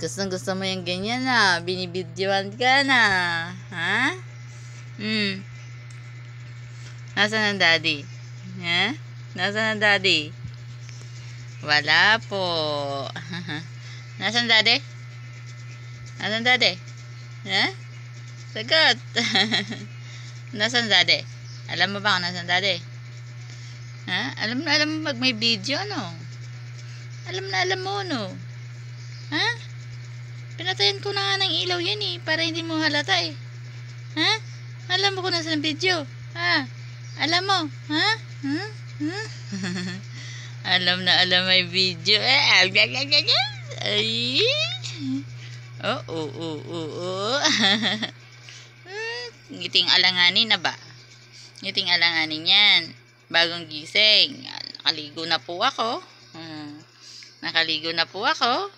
Gusto mo yung ganyan na. Binibidyoan ka na. Ha? Nasaan ang daddy? Ha? Nasaan ang daddy? Wala po. Nasaan daddy? Nasaan daddy? Ha? Sagot. Nasaan daddy? Alam mo ba kung nasaan daddy? Ha? Alam mo pag may video, no? Alam mo, no? Ha? Pinatayin ko na nga ng ilaw yan eh, para hindi mo halata eh. Ha? Alam mo kung nasaan video? Ha? Alam mo? Ha? Hmm? Hmm? alam may video. Ay! Oo. Ngiting alanganin na ba? Ngiting alanganin yan. Bagong gising. Nakaligo na po ako. Nakaligo na po ako.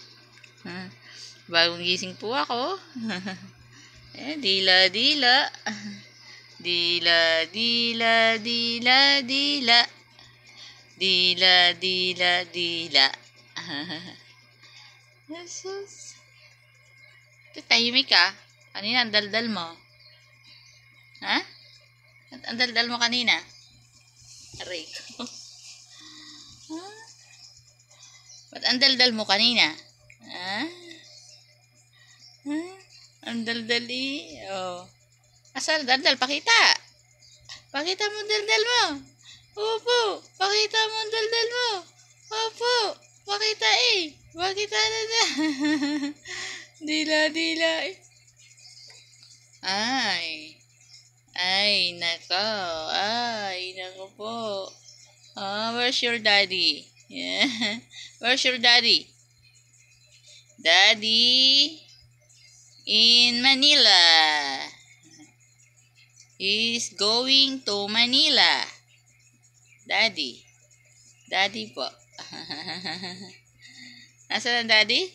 Bagong gising po ako. Dila. Dila. Jesus. Tahimik ka. Kanina ang daldal mo. Ha? Ang daldal mo kanina. Aray ko. Ba't ang daldal mo kanina? Ha? Ang daldal eh. Oh. Asal daldal? Pakita. Pakita mo daldal mo. Opo. Pakita mo daldal mo. Opo. Pakita eh. Pakita na. Dila eh. Ay, nako. Ay, nako po. Where's your daddy? Yeah. Where's your daddy? Daddy in Manila. He's going to Manila. Daddy. Daddy po. Nasaan ang daddy?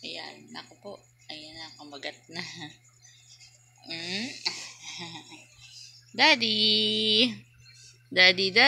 Ayan, naku po. Ayan na, kumagat na. Daddy. Daddy.